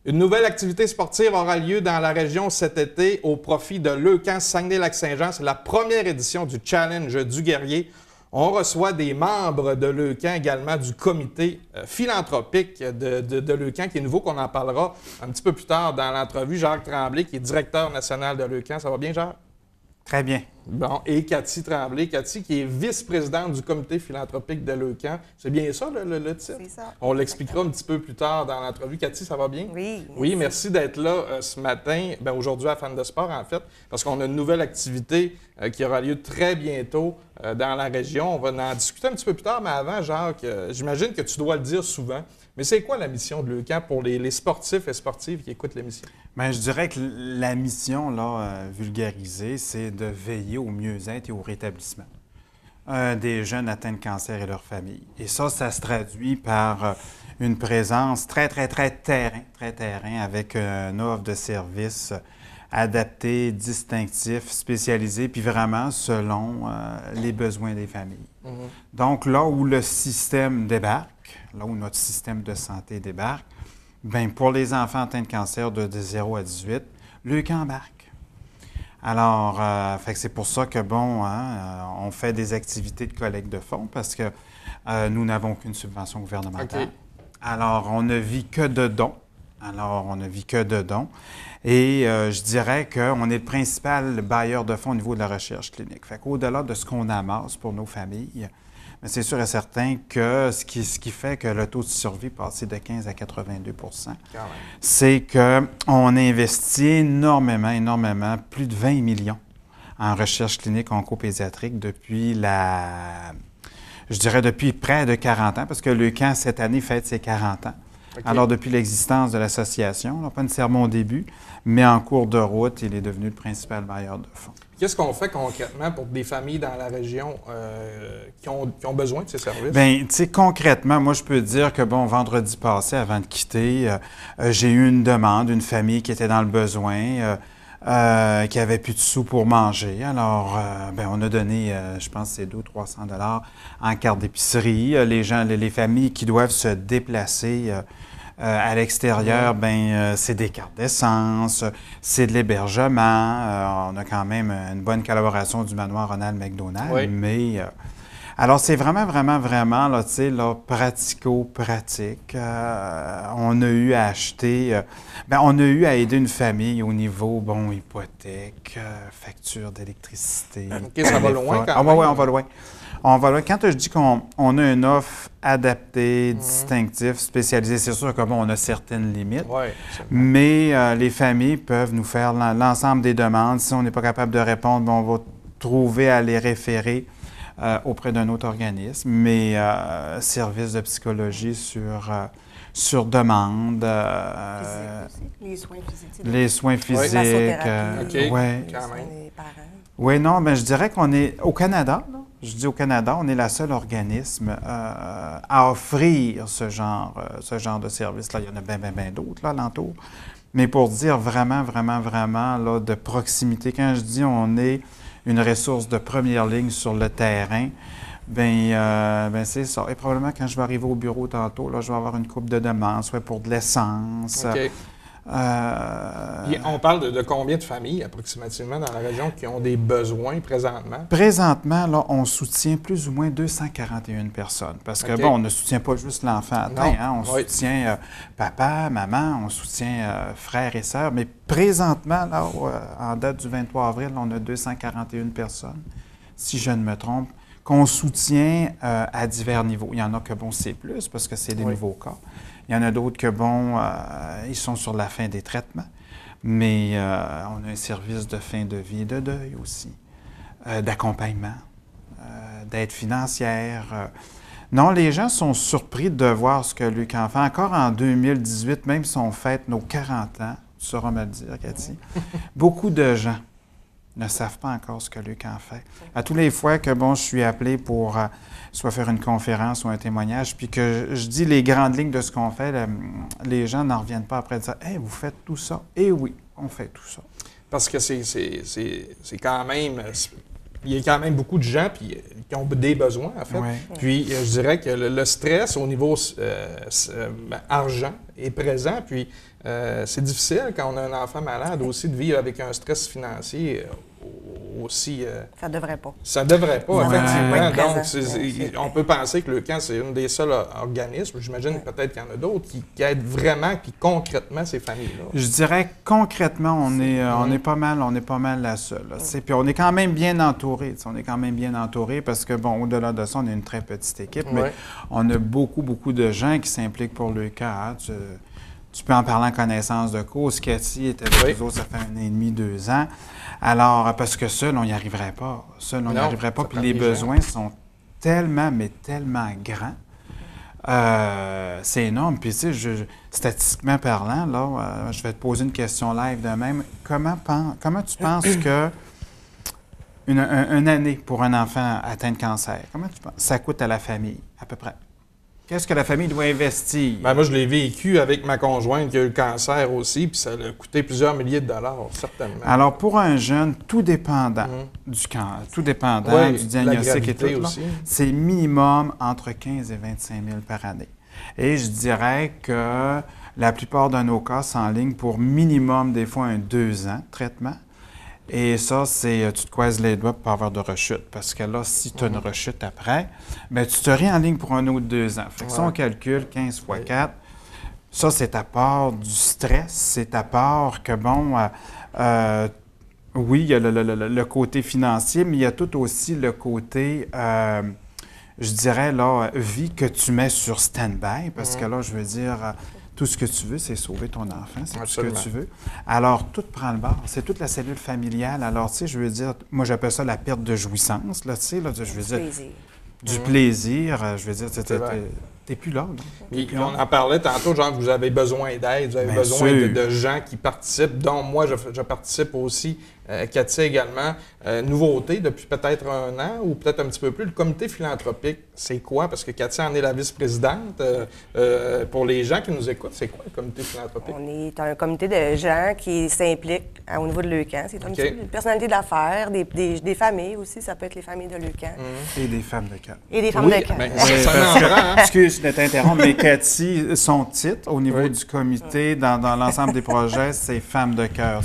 Une nouvelle activité sportive aura lieu dans la région cet été au profit de Leucan Saguenay-Lac-Saint-Jean. C'est la première édition du Challenge du Guerrier. On reçoit des membres de Leucan, également du comité philanthropique de Leucan, qui est nouveau, qu'on en parlera un petit peu plus tard dans l'entrevue. Jacques Tremblay, qui est directeur national de Leucan. Ça va bien, Jacques? Très bien. Bon, et Cathy Tremblay. Cathy, qui est vice-présidente du comité philanthropique de Leucan. C'est bien ça, le titre? C'est ça. On l'expliquera un petit peu plus tard dans l'entrevue. Cathy, ça va bien? Oui. Oui, merci d'être là ce matin, aujourd'hui à Fan de Sport, en fait, parce qu'on a une nouvelle activité qui aura lieu très bientôt dans la région. On va en discuter un petit peu plus tard, mais avant, Jacques, j'imagine que tu dois le dire souvent, mais c'est quoi la mission de Leucan pour les sportifs et sportives qui écoutent l'émission? Bien, je dirais que la mission, là, vulgarisée, c'est de veiller au mieux-être et au rétablissement des jeunes atteints de cancer et leurs familles. Et ça se traduit par une présence très terrain, avec une offre de services adaptés, distinctifs, spécialisés, puis vraiment selon les besoins des familles. Donc, là où le système débarque, là où notre système de santé débarque, bien, pour les enfants atteints de cancer de 0 à 18, Leucan embarque. Alors, c'est pour ça que, on fait des activités de collecte de fonds parce que nous n'avons qu'une subvention gouvernementale. Okay. Alors, on ne vit que de dons. Et je dirais qu'on est le principal bailleur de fonds au niveau de la recherche clinique. Fait qu'au-delà de ce qu'on amasse pour nos familles, c'est sûr et certain que ce qui fait que le taux de survie passe de 15 à 82 %, c'est qu'on investit énormément, plus de 20 millions en recherche clinique oncopédiatrique depuis depuis près de 40 ans, parce que Leucan, cette année, fête ses 40 ans. Okay. Alors, depuis l'existence de l'association, pas nécessairement au début, mais en cours de route, il est devenu le principal bailleur de fonds. Qu'est-ce qu'on fait concrètement pour des familles dans la région qui ont besoin de ces services? Bien, tu sais, concrètement, moi, je peux dire que, vendredi passé, avant de quitter, j'ai eu une demande, une famille qui était dans le besoin, qui avait plus de sous pour manger. Alors, on a donné, je pense, c'est 200-300 $ en carte d'épicerie. Les familles qui doivent se déplacer à l'extérieur, c'est des cartes d'essence, c'est de l'hébergement. On a quand même une bonne collaboration du manoir Ronald McDonald, oui. Mais alors, c'est vraiment, là, tu sais, là, pratico-pratique. On a eu à acheter, on a eu à aider une famille au niveau, hypothèque, facture d'électricité. OK, ça va loin quand même. Oui, on va loin. On va loin. Quand je dis qu'on a une offre adaptée, distinctive, spécialisée, c'est sûr que, on a certaines limites. Oui, mais les familles peuvent nous faire l'ensemble des demandes. Si on n'est pas capable de répondre, on va trouver à les référer auprès d'un autre organisme, mais service de psychologie sur demande. Les soins physiques. Les soins physiques. OK, ouais. Quand même. Oui, non, mais je dirais qu'on est au Canada, là. Je dis au Canada, on est la seule organisme à offrir ce genre de service-là. Il y en a bien d'autres, là, alentour. Mais pour dire vraiment, là, de proximité, quand je dis on est une ressource de première ligne sur le terrain, c'est ça. Et probablement, quand je vais arriver au bureau tantôt, là, je vais avoir une coupe de demandes, soit pour de l'essence. Okay. On parle de combien de familles, approximativement, dans la région qui ont des besoins présentement? Présentement, là, on soutient plus ou moins 241 personnes. Parce que, on ne soutient pas juste l'enfant atteint, on soutient papa, maman, on soutient frères et sœurs. Mais présentement, là, en date du 23 avril, on a 241 personnes, si je ne me trompe, qu'on soutient à divers niveaux. Il y en a que, c'est plus, parce que c'est des nouveaux cas. Il y en a d'autres que, ils sont sur la fin des traitements. Mais on a un service de fin de vie et de deuil aussi, d'accompagnement, d'aide financière. Non, les gens sont surpris de voir ce que Leucan fait. Encore en 2018, même si on fête nos 40 ans, tu sauras me le dire, Cathy, beaucoup de gens ne savent pas encore ce que Leucan fait. À tous les fois que, je suis appelé pour soit faire une conférence ou un témoignage, puis que je dis les grandes lignes de ce qu'on fait, les gens n'en reviennent pas après de dire « Hey, vous faites tout ça? » Eh oui, on fait tout ça. Parce que c'est quand même il y a quand même beaucoup de gens qui ont des besoins, en fait. Ouais. Puis, je dirais que le stress au niveau argent est présent. Puis, c'est difficile quand on a un enfant malade aussi de vivre avec un stress financier aussi. Ça devrait pas. Ça devrait pas, effectivement. Donc, on peut penser que le camp, c'est un des seuls organismes, j'imagine peut-être qu'il y en a d'autres, qui aident vraiment puis concrètement ces familles-là. Je dirais concrètement, on est pas mal la seule. Puis on est quand même bien entouré. On est quand même bien entouré parce que, bon, au-delà de ça, on est une très petite équipe, mais on a beaucoup, beaucoup de gens qui s'impliquent pour le cas. Tu peux en parler en connaissance de cause. Cathy est avec nous autres, ça fait 1 an et demi, 2 ans. Alors, parce que seul, on n'y arriverait pas. Seul, on n'y arriverait pas. Puis les besoins sont tellement, mais tellement grands. C'est énorme. Puis, tu sais, statistiquement parlant, là, je vais te poser une question live de même. Comment tu penses que une année pour un enfant atteint de cancer, comment tu penses ça coûte à la famille, à peu près? Qu'est-ce que la famille doit investir? Bien, moi, je l'ai vécu avec ma conjointe qui a eu le cancer aussi, puis ça a coûté plusieurs milliers de dollars, certainement. Alors, pour un jeune, tout dépendant du cancer, tout dépendant du diagnostic et tout, c'est minimum entre 15 et 25 000 par année. Et je dirais que la plupart de nos cas s'enlignent pour minimum, des fois, 2 ans de traitement. Et ça, c'est tu te croises les doigts pour pas avoir de rechute. Parce que là, si tu as une rechute après, bien, tu te réenlignes pour un autre 2 ans. Fait que si on calcule 15 fois 4, ça, c'est à part du stress, c'est à part que, bon, oui, il y a le côté financier, mais il y a tout aussi le côté, je dirais, là, vie que tu mets sur stand-by. Parce que là, je veux dire... Tout ce que tu veux, c'est sauver ton enfant, c'est tout ce que tu veux. Alors, tout prend le bord. C'est toute la cellule familiale. Alors, tu sais, je veux dire, moi, j'appelle ça la perte de jouissance, là, tu sais, là, je veux dire, du plaisir. Je veux dire, t'es plus là. Puis, on en parlait tantôt, genre, vous avez besoin d'aide, vous avez besoin de gens qui participent, dont moi, je participe aussi. Cathy également. Nouveauté depuis peut-être 1 an ou peut-être un petit peu plus. Le comité philanthropique, c'est quoi? Parce que Cathy en est la vice-présidente. Pour les gens qui nous écoutent, c'est quoi le comité philanthropique? On est un comité de gens qui s'impliquent au niveau de Leucan. C'est un petit peu une personnalité d'affaires, des familles aussi. Ça peut être les familles de Leucan. Et des femmes de cœur. Et des femmes de cœur. Excuse de t'interrompre, mais Cathy, son titre au niveau du comité, dans l'ensemble des projets, c'est Femmes de cœur.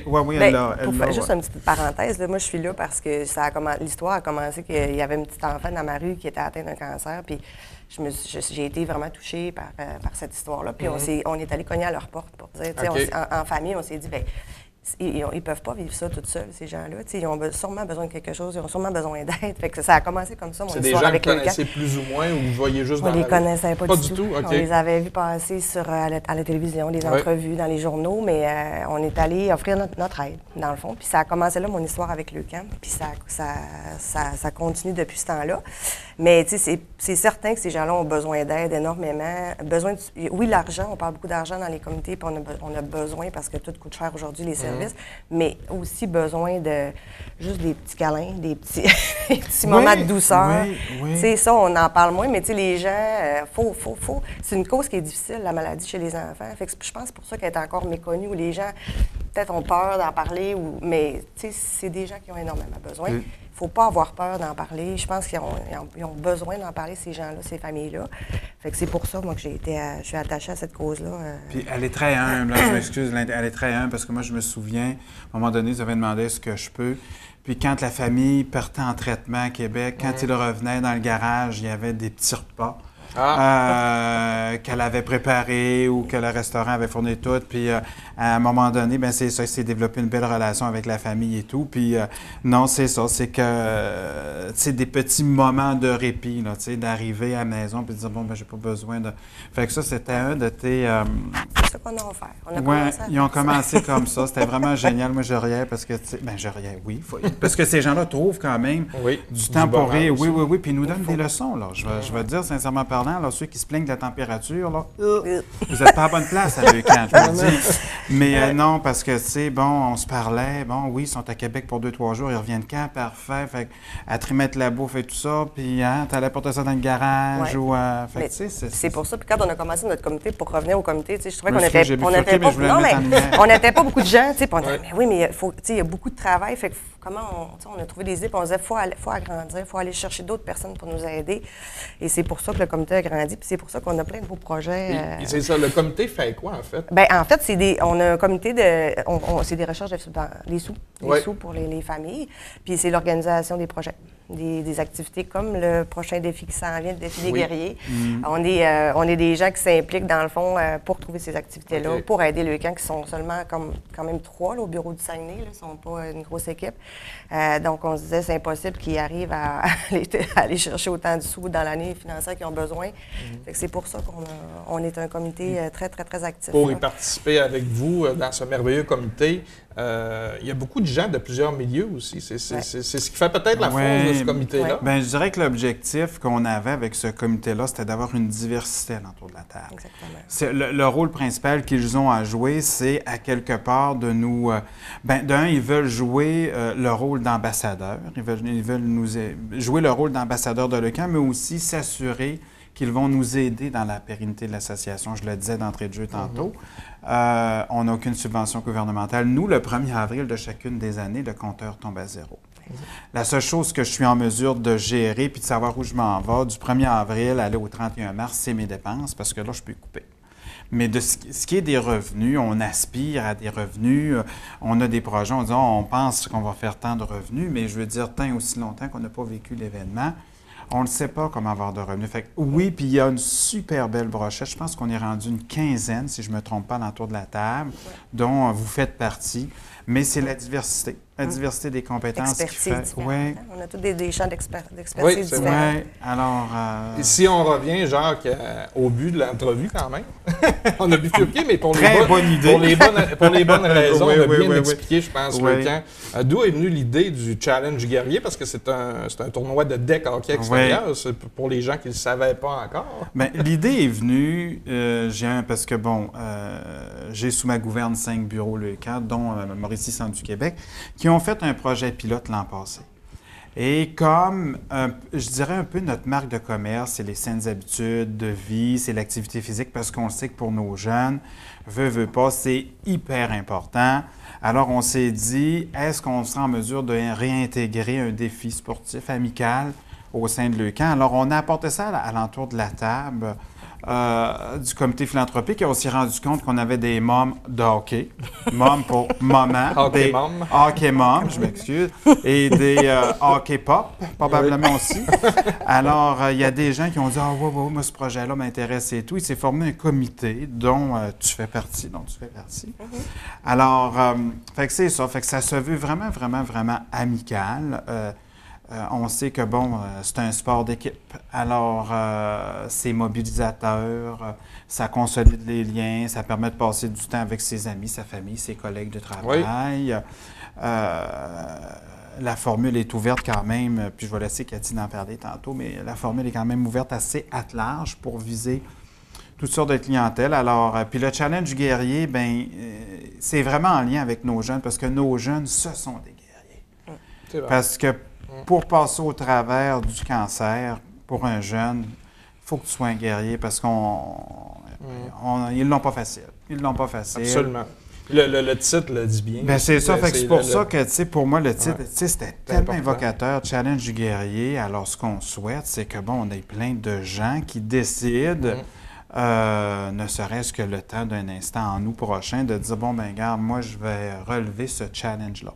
Oui, elle l'a. Juste une petite parenthèse, là, moi je suis là parce que l'histoire a commencé qu'il y avait une petite enfant dans ma rue qui était atteinte d'un cancer, puis j'ai été vraiment touchée par cette histoire-là. Puis on est allé cogner à leur porte pour dire, en famille, on s'est dit, bien, ils peuvent pas vivre ça tout seuls, ces gens-là. Ils ont sûrement besoin de quelque chose, ils ont sûrement besoin d'aide. Fait que ça a commencé comme ça, mon histoire avec le camp. C'est des gens que vous connaissez plus ou moins ou vous voyez juste dans la rue? On les connaissait pas du tout. Okay. On les avait vus passer à la télévision, des entrevues dans les journaux, mais on est allé offrir notre aide, dans le fond. Puis ça a commencé là, mon histoire avec le camp. Puis ça continue depuis ce temps-là. Mais c'est certain que ces gens-là ont besoin d'aide énormément. Oui, l'argent, on parle beaucoup d'argent dans les comités, puis on a besoin parce que tout coûte cher aujourd'hui, les services, mais aussi besoin de juste des petits câlins, des petits moments de douceur. Oui. Tu sais, ça, on en parle moins, mais tu sais, les gens, c'est une cause qui est difficile, la maladie chez les enfants. Fait que je pense que c'est pour ça qu'elle est encore méconnue, où les gens peut-être ont peur d'en parler, mais tu sais, c'est des gens qui ont énormément besoin. Il ne faut pas avoir peur d'en parler. Je pense qu'ils ont besoin d'en parler, ces gens-là, ces familles-là. Fait que c'est pour ça, moi, que je suis attachée à cette cause-là. Puis elle est très humble, je m'excuse, elle est très humble parce que moi, je me souviens, à un moment donné, ils avaient demandé ce que je peux. Puis quand la famille partait en traitement à Québec, quand ils revenaient dans le garage, il y avait des petits repas. Qu'elle avait préparé ou que le restaurant avait fourni tout. Puis à un moment donné, bien, c'est ça, il s'est développé une belle relation avec la famille et tout. Puis non, c'est ça, c'est que, tu sais, des petits moments de répit, là, tu sais, d'arriver à la maison puis de dire, bon, ben j'ai pas besoin de... Fait que ça, c'était un de tes... C'est ça qu'on a offert. Ils ont commencé comme ça. C'était vraiment génial. Moi, je riais parce que, je riais, oui. Parce que ces gens-là trouvent quand même du temps pour rire. Oui. Puis ils nous donnent des leçons, là. Je vais te dire, sincèrement parlant, parlant, là, ceux qui se plaignent de la température, là, vous n'êtes pas à bonne place à Leucan, je vous le dis. Mais non, parce que, tu sais, bon, on se parlait, bon, oui, ils sont à Québec pour 2-3 jours, ils reviennent quand? Parfait. Fait à trimettre la bouffe et tout ça, puis hein, tu allais porter ça dans le garage ou... fait que, c'est pour ça, puis quand on a commencé notre comité, pour revenir au comité, tu sais, je trouvais qu'on n'était pas beaucoup de gens, tu sais, mais oui, mais il y a beaucoup de travail, fait que comment on a trouvé des idées, puis on disait, faut agrandir, il faut aller chercher d'autres personnes pour nous aider. Et c'est pour ça que le comité a grandi, puis c'est pour ça qu'on a plein de beaux projets. Et c'est ça, le comité fait quoi, en fait? Bien, en fait, on a un comité c'est des recherches des sous pour les familles, puis c'est l'organisation des projets, des activités comme le prochain défi qui s'en vient, le défi des guerriers. On est des gens qui s'impliquent, dans le fond, pour trouver ces activités-là, pour aider Leucan, qui sont seulement quand même 3 là, au bureau du Saguenay, ils ne sont pas une grosse équipe. Donc, on se disait, c'est impossible qu'ils arrivent à aller chercher autant de sous dans l'année financière qu'ils ont besoin. Fait que c'est pour ça qu'on est un comité très, très, très actif. Pour y participer avec vous dans ce merveilleux comité, il y a beaucoup de gens de plusieurs milieux aussi. C'est ce qui fait peut-être la force de ce comité-là. Bien, je dirais que l'objectif qu'on avait avec ce comité-là, c'était d'avoir une diversité autour de la table. Exactement. Le rôle principal qu'ils ont à jouer, c'est à quelque part de nous... d'un, ils veulent jouer le rôle d'ambassadeur. Ils veulent jouer le rôle d'ambassadeur de Leucan, mais aussi s'assurer qu'ils vont nous aider dans la pérennité de l'association. Je le disais d'entrée de jeu tantôt. On n'a aucune subvention gouvernementale. Nous, le 1er avril de chacune des années, le compteur tombe à 0. La seule chose que je suis en mesure de gérer puis de savoir où je m'en vais, du 1er avril aller au 31 mars, c'est mes dépenses, parce que là, je peux couper. Mais de ce qui est des revenus, on aspire à des revenus, on a des projets, on dit on pense qu'on va faire tant de revenus, mais je veux dire, tant aussi longtemps qu'on n'a pas vécu l'événement, on ne sait pas comment avoir de revenus. Fait que, oui, puis il y a une super belle brochette. Je pense qu'on est rendu une quinzaine, si je ne me trompe pas, autour de la table, dont vous faites partie. Mais c'est la diversité des compétences qui fait. Oui. On a tous des champs d'expertise différents. Oui, alors... Et si on revient, Jacques, au but de l'entrevue quand même, on a bifurqué, mais pour les bonnes raisons, on a bien expliqué, je pense, Leucan. D'où est venue l'idée du Challenge guerrier? Parce que c'est un tournoi de deck hockey extérieur, c'est pour les gens qui ne le savaient pas encore. Bien, l'idée est venue, parce que, j'ai sous ma gouverne 5 bureaux Leucan, dont Mauricie Centre du Québec, qui ont fait un projet pilote l'an passé. Et comme, je dirais un peu notre marque de commerce, c'est les saines habitudes de vie, c'est l'activité physique, parce qu'on sait que pour nos jeunes, veut pas, c'est hyper important. Alors, on s'est dit, est-ce qu'on sera en mesure de réintégrer un défi sportif amical au sein de Leucan? Alors, on a apporté ça à l'entour de la table du comité philanthropique et on s'est rendu compte qu'on avait des mômes de hockey, mômes pour maman, hockey mom, je m'excuse, et des hockey pop, probablement aussi. Alors, il y a des gens qui ont dit « Ah, moi, ce projet-là m'intéresse et tout ». Il s'est formé un comité dont tu fais partie, Alors, fait que c'est ça, fait que ça se veut vraiment, vraiment, vraiment amical. On sait que, c'est un sport d'équipe. Alors, c'est mobilisateur, ça consolide les liens, ça permet de passer du temps avec ses amis, sa famille, ses collègues de travail. La formule est ouverte quand même, puis je vais laisser Cathy en parler tantôt, mais la formule est quand même ouverte assez à large pour viser toutes sortes de clientèles. Alors, puis le Challenge guerrier, c'est vraiment en lien avec nos jeunes, parce que nos jeunes, ce sont des guerriers. C'est vrai. Parce que pour passer au travers du cancer, pour un jeune, il faut que tu sois un guerrier parce qu'ils ne l'ont pas facile. Ils ne l'ont pas facile. Absolument. Le titre le dit bien. Bien, c'est ça. C'est pour ça que, tu sais, pour moi, le titre, c'était tellement évocateur, Challenge du guerrier. Alors, ce qu'on souhaite, c'est que, on ait plein de gens qui décident, ne serait-ce que le temps d'un instant en août prochain, de dire, regarde, moi, je vais relever ce challenge-là.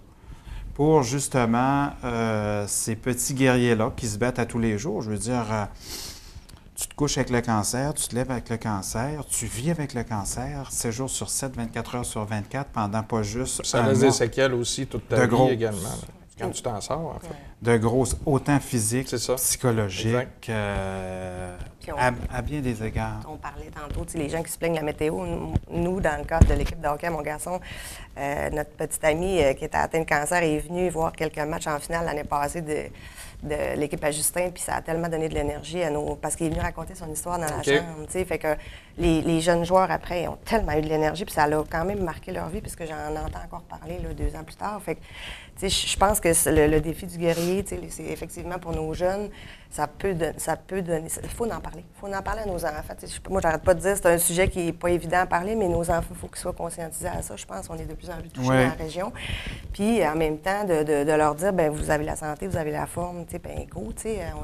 Pour justement ces petits guerriers-là qui se battent à tous les jours. Je veux dire, tu te couches avec le cancer, tu te lèves avec le cancer, tu vis avec le cancer 7 jours sur 7, 24 heures sur 24, pendant pas juste ça laisse des séquelles aussi toute ta vie également, là, quand tu t'en sors, en fait. de grosses, autant physiques, psychologiques, à bien des égards. On parlait tantôt, les gens qui se plaignent de la météo. Nous, dans le cadre de l'équipe de hockey, mon garçon, notre petite amie qui était atteinte de cancer est venue voir quelques matchs en finale l'année passée de l'équipe à Justin, puis ça a tellement donné de l'énergie à nos... Parce qu'il est venu raconter son histoire dans la chambre, fait que les jeunes joueurs, après, ils ont tellement eu de l'énergie, puis ça a quand même marqué leur vie, puisque j'en entends encore parler là, 2 ans plus tard. Fait que, je pense que le défi du guerrier, c'est effectivement pour nos jeunes, ça peut donner... Il faut en parler. Il faut en parler à nos enfants. Moi, j'arrête pas de dire c'est un sujet qui n'est pas évident à parler, mais nos enfants, il faut qu'ils soient conscientisés à ça. Je pense qu'on est de plus en plus touchés dans la région. Puis, en même temps, de leur dire, bien, vous avez la santé, vous avez la forme, bien, go, on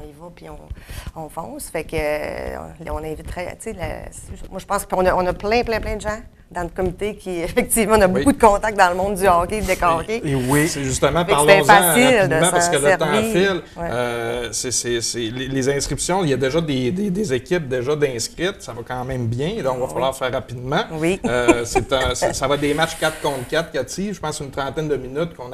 y va, puis on fonce. Fait que, on inviterait, moi, je pense qu'on a plein de gens dans le comité qui, effectivement, on a beaucoup de contacts dans le monde du hockey, du décorqué. Et oui, c'est justement, parlons-en rapidement, parce que le temps file. Les inscriptions, il y a déjà des équipes déjà d'inscrites, ça va quand même bien, donc il va falloir faire rapidement. Oui. Ça va être des matchs 4 contre 4, Cathy, je pense une trentaine de minutes qu'on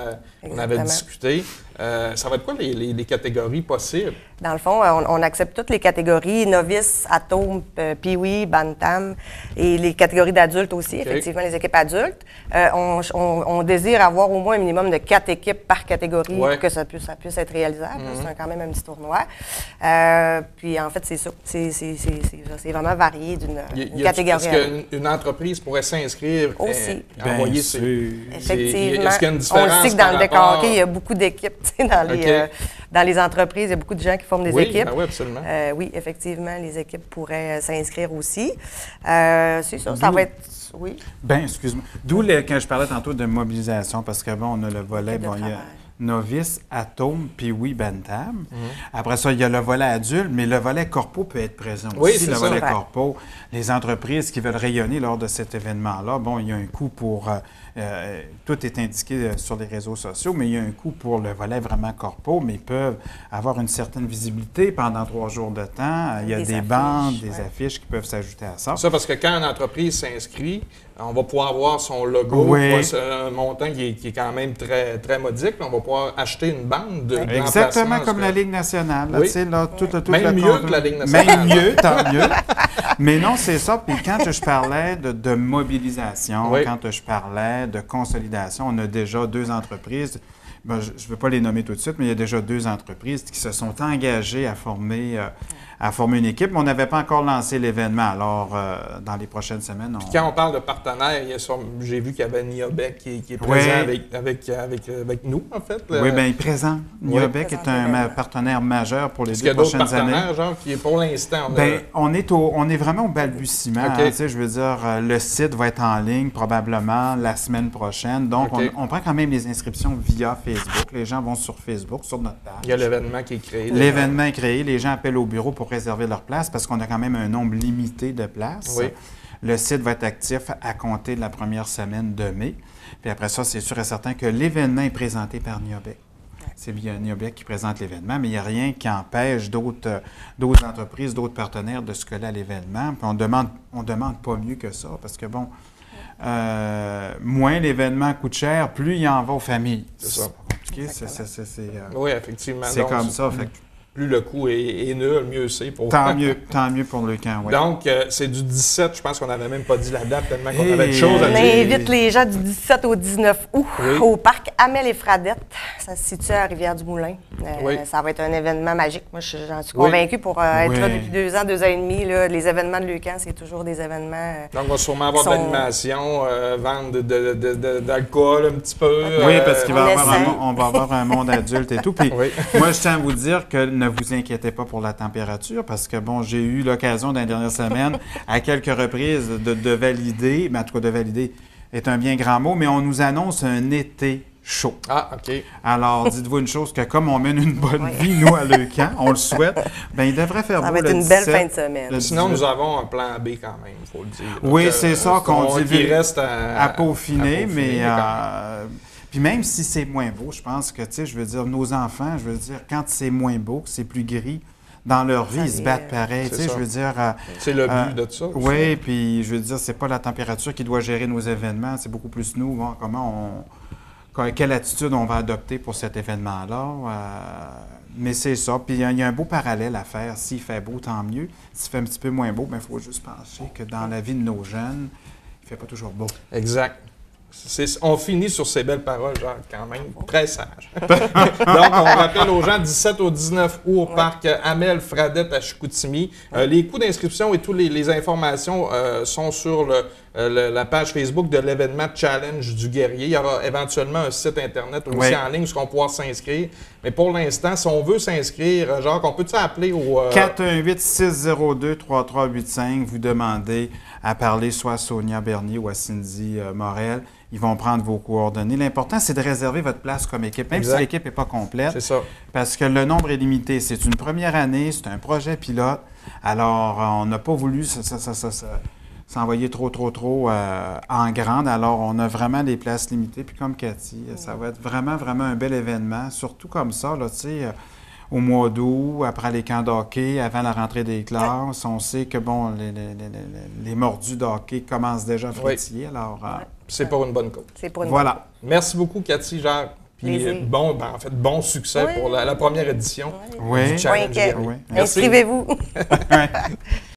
avait discuté. Ça va être quoi les catégories possibles? Dans le fond, on accepte toutes les catégories, novices, atomes, pee-wee, bantam, et les catégories d'adultes aussi, effectivement, les équipes adultes. On désire avoir au moins un minimum de 4 équipes par catégorie pour que ça puisse être réalisable. C'est quand même un petit tournoi. Puis en fait, c'est ça. C'est vraiment varié d'une catégorie à l'autre. Est-ce qu'une entreprise pourrait s'inscrire aussi? Envoyer Effectivement. Est-ce qu'il y a une différence? On le sait que dans le décorqué, il y a beaucoup d'équipes. Dans les entreprises, il y a beaucoup de gens qui forment des équipes. Ben oui, absolument. Oui, effectivement, les équipes pourraient s'inscrire aussi. C'est ça, ça va être... Oui. Bien, excuse-moi. D'où quand je parlais tantôt de mobilisation, parce que bon, on a le volet, il y a novice, atome, puis bantam. Après ça, il y a le volet adulte, mais le volet corpo peut être présent aussi. Le volet corpo, les entreprises qui veulent rayonner lors de cet événement-là, bon, il y a un coût pour... tout est indiqué sur les réseaux sociaux, mais il y a un coût pour le volet vraiment corpo, mais ils peuvent avoir une certaine visibilité pendant 3 jours de temps. Il y a des bandes, des affiches qui peuvent s'ajouter à ça. Ça, parce que quand une entreprise s'inscrit, on va pouvoir voir son logo, un montant qui est quand même très, très modique. On va pouvoir acheter une bande exactement comme la Ligue nationale. Là, même mieux que la Ligue nationale. Même mieux, tant mieux. Mais non, c'est ça. Puis quand je parlais de mobilisation, quand je parlais de consolidation, on a déjà 2 entreprises. Ben, je ne veux pas les nommer tout de suite, mais il y a déjà 2 entreprises qui se sont engagées à former une équipe. Mais on n'avait pas encore lancé l'événement. Alors, dans les prochaines semaines... Puis quand on parle de partenaires, j'ai vu qu'il y avait Niobek qui est présent avec nous, en fait. Oui, bien, présent. Niobek est un partenaire majeur pour les 2 prochaines années. Est-ce qu'il y a d'autres partenaires, genre, qui est pour l'instant? Bien, on est vraiment au balbutiement. Tu sais, je veux dire, le site va être en ligne probablement la semaine prochaine. Donc, on prend quand même les inscriptions via Facebook. Les gens vont sur Facebook, sur notre page. Il y a l'événement qui est créé. L'événement est créé. Les gens appellent au bureau pour réserver leur place parce qu'on a quand même un nombre limité de places. Oui. Le site va être actif à compter de la première semaine de mai. Puis après ça, c'est sûr et certain que l'événement est présenté par Niobek. C'est bien Niobek qui présente l'événement, mais il n'y a rien qui empêche d'autres entreprises, d'autres partenaires de se coller à l'événement. Puis on demande pas mieux que ça parce que, bon, moins l'événement coûte cher, plus il en va aux familles. C'est ça. C'est oui, effectivement. C'est comme ça. Fait plus le coût est nul, mieux c'est pour... Tant mieux pour le camp, oui. Donc, c'est du 17, je pense qu'on n'avait même pas dit la date tellement qu'on avait de choses à dire. On invite les gens du 17 au 19 août au parc Amel et Fradette. Ça se situe à Rivière-du-Moulin. Ça va être un événement magique. Moi, j'en suis convaincue pour être là depuis 2 ans, 2 ans et demi. Là, les événements de Leucan, c'est toujours des événements... Donc, on va sûrement avoir de l'animation, vendre d'alcool un petit peu. Oui, parce qu'on va avoir un monde adulte et tout. Puis moi, je tiens à vous dire que ne vous inquiétez pas pour la température parce que, bon, j'ai eu l'occasion dans les dernières semaines, à quelques reprises, de valider, mais en tout cas, de valider est un bien grand mot, mais on nous annonce un été chaud. Ah, OK. Alors, dites-vous une chose, que comme on mène une bonne vie, nous, à Leucan, on le souhaite, bien, il devrait faire beau le 17. Ça va être une belle fin de semaine. Sinon, nous avons un plan B quand même, il faut le dire. Oui, c'est ça qu'on dit. Il reste à peaufiner, mais... Puis même si c'est moins beau, je pense que, tu sais, je veux dire, nos enfants, je veux dire, quand c'est moins beau, que c'est plus gris, dans leur vie, ils se battent pareil, tu sais, je veux dire... c'est le but de ça. Oui, puis je veux dire, c'est pas la température qui doit gérer nos événements, c'est beaucoup plus nous, comment quelle attitude on va adopter pour cet événement-là. Mais c'est ça. Puis il y a un beau parallèle à faire. S'il fait beau, tant mieux. S'il fait un petit peu moins beau, il faut juste penser que dans la vie de nos jeunes, il ne fait pas toujours beau. Exact. On finit sur ces belles paroles, Jacques, quand même, très sage. Donc, on rappelle aux gens, 17 au 19 août au parc Amel Fradette à Chicoutimi. Les coûts d'inscription et toutes les informations sont sur la page Facebook de l'événement Challenge du Guerrier. Il y aura éventuellement un site Internet aussi en ligne où on pourra s'inscrire. Mais pour l'instant, si on veut s'inscrire, Jacques, on peut-tu appeler au... 418-602-3385. Vous demandez à parler soit à Sonia Bernier ou à Cindy Morel. Ils vont prendre vos coordonnées. L'important, c'est de réserver votre place comme équipe, même si l'équipe n'est pas complète. C'est ça. Parce que le nombre est limité. C'est une première année, c'est un projet pilote. Alors, on n'a pas voulu s'envoyer trop en grande. Alors, on a vraiment des places limitées. Puis comme Cathy, ça va être vraiment, vraiment un bel événement. Surtout comme ça, là, tu sais, au mois d'août, après les camps de hockey, avant la rentrée des classes. On sait que, bon, les mordus de hockey commencent déjà à frétiller. Alors, c'est pour une bonne cause. C'est pour une bonne cause. Merci beaucoup, Cathy, Jacques. Puis, bon succès pour la première édition du Challenge. Inscrivez-vous.